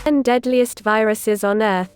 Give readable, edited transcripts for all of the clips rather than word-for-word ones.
10 deadliest viruses on Earth.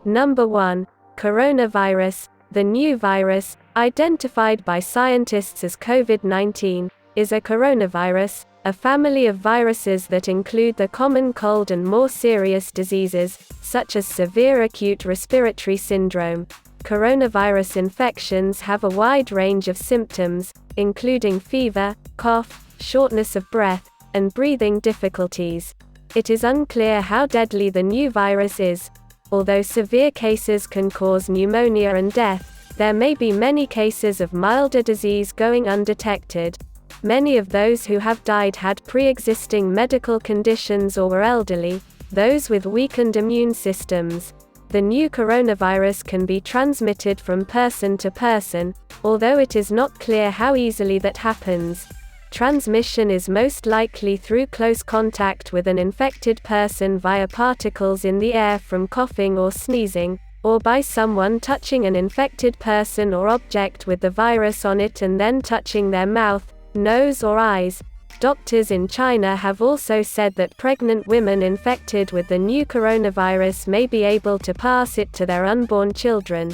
Number 1. Coronavirus. The new virus, identified by scientists as COVID-19, is a coronavirus, a family of viruses that include the common cold and more serious diseases, such as severe acute respiratory syndrome. Coronavirus infections have a wide range of symptoms, including fever, cough, shortness of breath, and breathing difficulties. It is unclear how deadly the new virus is. Although severe cases can cause pneumonia and death, there may be many cases of milder disease going undetected. Many of those who have died had pre-existing medical conditions or were elderly, those with weakened immune systems. The new coronavirus can be transmitted from person to person, although it is not clear how easily that happens. Transmission is most likely through close contact with an infected person via particles in the air from coughing or sneezing, or by someone touching an infected person or object with the virus on it and then touching their mouth, nose or eyes. Doctors in China have also said that pregnant women infected with the new coronavirus may be able to pass it to their unborn children.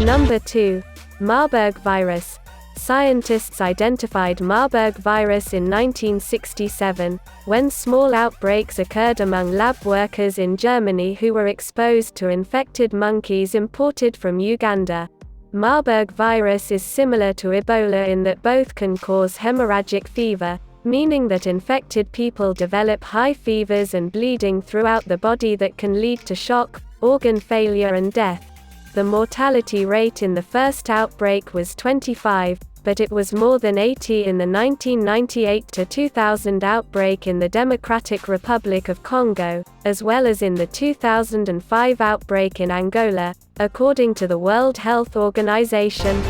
Number 2. Marburg virus. Scientists identified Marburg virus in 1967, when small outbreaks occurred among lab workers in Germany who were exposed to infected monkeys imported from Uganda. Marburg virus is similar to Ebola in that both can cause hemorrhagic fever, meaning that infected people develop high fevers and bleeding throughout the body that can lead to shock, organ failure and death. The mortality rate in the first outbreak was 25, but it was more than 80 in the 1998-2000 outbreak in the Democratic Republic of Congo, as well as in the 2005 outbreak in Angola, according to the World Health Organization.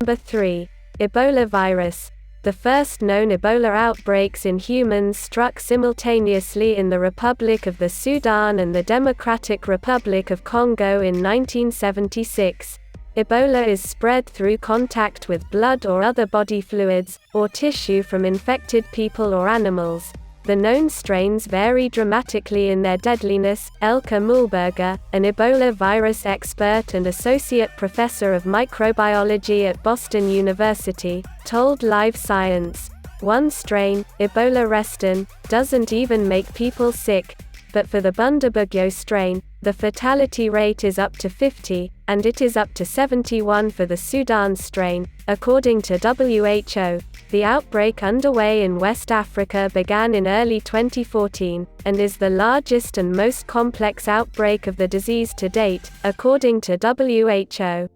Number 3. Ebola virus. The first known Ebola outbreaks in humans struck simultaneously in the Republic of the Sudan and the Democratic Republic of Congo in 1976. Ebola is spread through contact with blood or other body fluids, or tissue from infected people or animals. The known strains vary dramatically in their deadliness. Elke Mühlberger, an Ebola virus expert and associate professor of microbiology at Boston University, told Live Science, "One strain, Ebola restin, doesn't even make people sick, but for the Bundibugyo strain, the fatality rate is up to 50, and it is up to 71 for the Sudan strain." According to WHO, the outbreak underway in West Africa began in early 2014, and is the largest and most complex outbreak of the disease to date, according to WHO.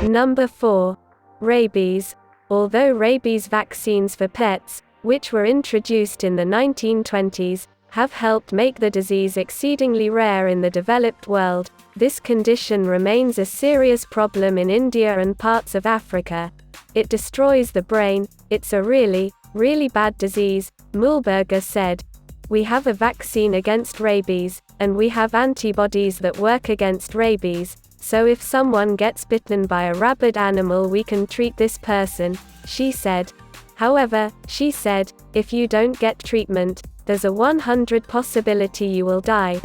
Number 4. Rabies. Although rabies vaccines for pets, which were introduced in the 1920s, have helped make the disease exceedingly rare in the developed world, this condition remains a serious problem in India and parts of Africa. It destroys the brain. It's a really, really bad disease, Mühlberger said. "We have a vaccine against rabies, and we have antibodies that work against rabies, so if someone gets bitten by a rabid animal we can treat this person," she said. However, she said, if you don't get treatment, there's a 100% possibility you will die.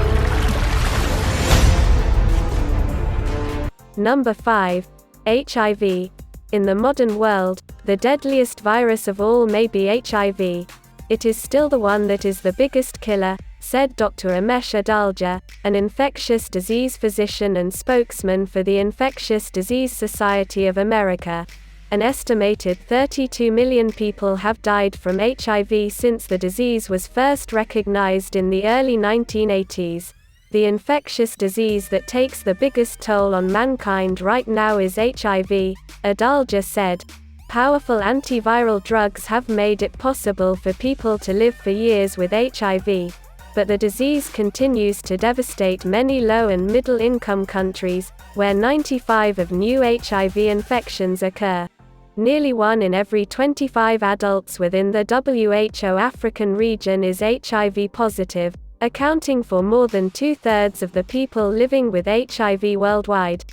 Number 5. HIV. In the modern world, the deadliest virus of all may be HIV. It is still the one that is the biggest killer, said Dr. Amesh Adalja, an infectious disease physician and spokesman for the Infectious Disease Society of America. An estimated 32 million people have died from HIV since the disease was first recognized in the early 1980s. The infectious disease that takes the biggest toll on mankind right now is HIV, Adalja said. Powerful antiviral drugs have made it possible for people to live for years with HIV, but the disease continues to devastate many low- and middle-income countries, where 95% of new HIV infections occur. Nearly 1 in every 25 adults within the WHO African region is HIV positive, accounting for more than 2/3 of the people living with HIV worldwide.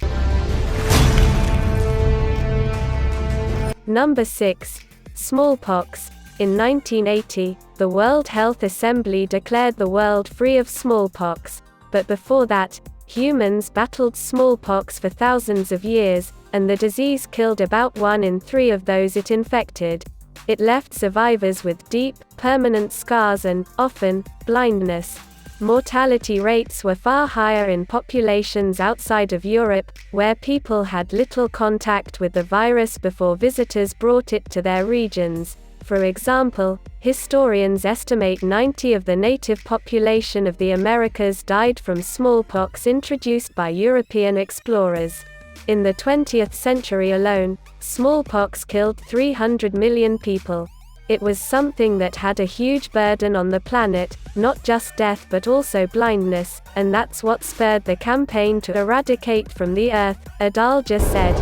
Number 6. Smallpox. In 1980, the World Health Assembly declared the world free of smallpox, but before that, humans battled smallpox for thousands of years, and the disease killed about 1 in 3 of those it infected. It left survivors with deep, permanent scars and, often, blindness. Mortality rates were far higher in populations outside of Europe, where people had little contact with the virus before visitors brought it to their regions. For example, historians estimate 90% of the native population of the Americas died from smallpox introduced by European explorers. In the 20th century alone, smallpox killed 300 million people. It was something that had a huge burden on the planet, not just death but also blindness, and that's what spurred the campaign to eradicate from the earth, Adalja said.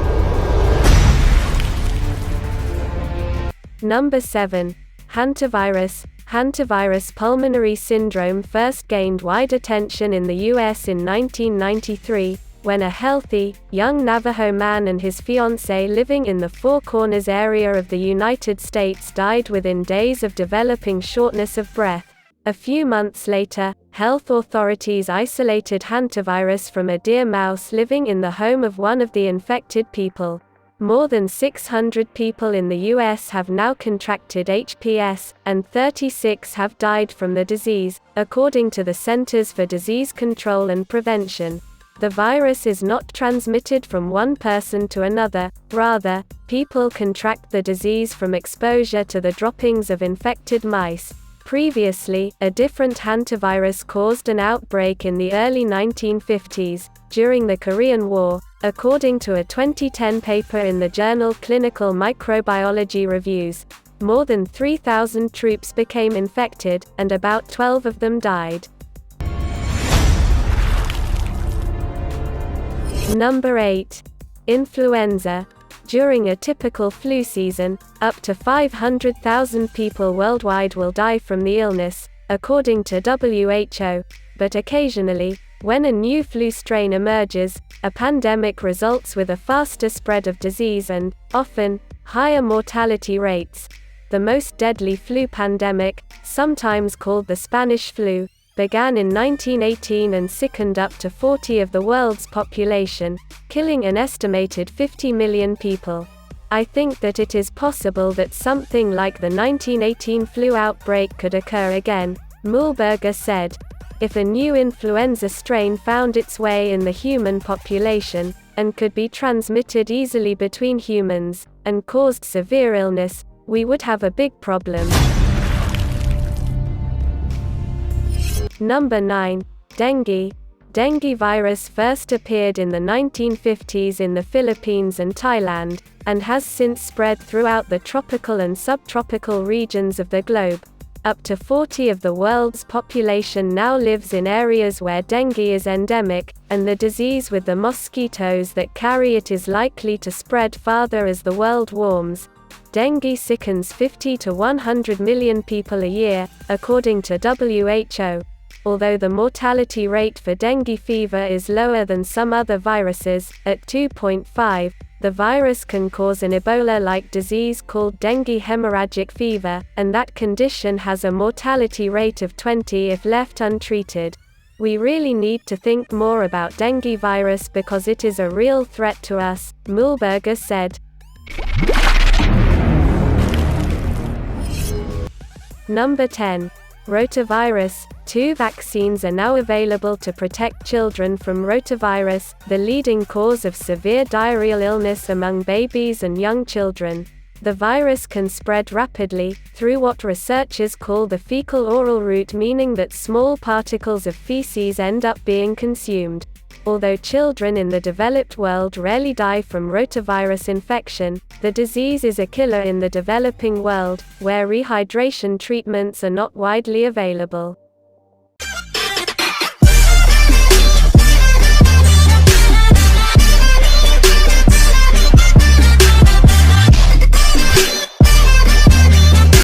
Number 7. Hantavirus. Hantavirus pulmonary syndrome first gained wide attention in the US in 1993, when a healthy, young Navajo man and his fiancée living in the Four Corners area of the United States died within days of developing shortness of breath. A few months later, health authorities isolated hantavirus from a deer mouse living in the home of one of the infected people. More than 600 people in the US have now contracted HPS, and 36 have died from the disease, according to the Centers for Disease Control and Prevention. The virus is not transmitted from one person to another, rather, people contract the disease from exposure to the droppings of infected mice. Previously, a different hantavirus caused an outbreak in the early 1950s, during the Korean War, according to a 2010 paper in the journal Clinical Microbiology Reviews. More than 3,000 troops became infected, and about 12 of them died. Number 8. Influenza. During a typical flu season, up to 500,000 people worldwide will die from the illness, according to WHO, but occasionally, when a new flu strain emerges, a pandemic results with a faster spread of disease and, often, higher mortality rates. The most deadly flu pandemic, sometimes called the Spanish flu, began in 1918 and sickened up to 40% of the world's population, killing an estimated 50 million people. I think that it is possible that something like the 1918 flu outbreak could occur again, Mühlberger said. If a new influenza strain found its way in the human population, and could be transmitted easily between humans, and caused severe illness, we would have a big problem. Number 9. Dengue. Dengue virus first appeared in the 1950s in the Philippines and Thailand, and has since spread throughout the tropical and subtropical regions of the globe. Up to 40% of the world's population now lives in areas where dengue is endemic, and the disease with the mosquitoes that carry it is likely to spread farther as the world warms. Dengue sickens 50 to 100 million people a year, according to WHO. Although the mortality rate for dengue fever is lower than some other viruses, at 2.5, the virus can cause an Ebola-like disease called dengue hemorrhagic fever, and that condition has a mortality rate of 20 if left untreated. We really need to think more about dengue virus because it is a real threat to us, Mühlberger said. Number 10. Rotavirus. 2 vaccines are now available to protect children from rotavirus, the leading cause of severe diarrheal illness among babies and young children. The virus can spread rapidly, through what researchers call the fecal-oral route, meaning that small particles of feces end up being consumed. Although children in the developed world rarely die from rotavirus infection, the disease is a killer in the developing world, where rehydration treatments are not widely available.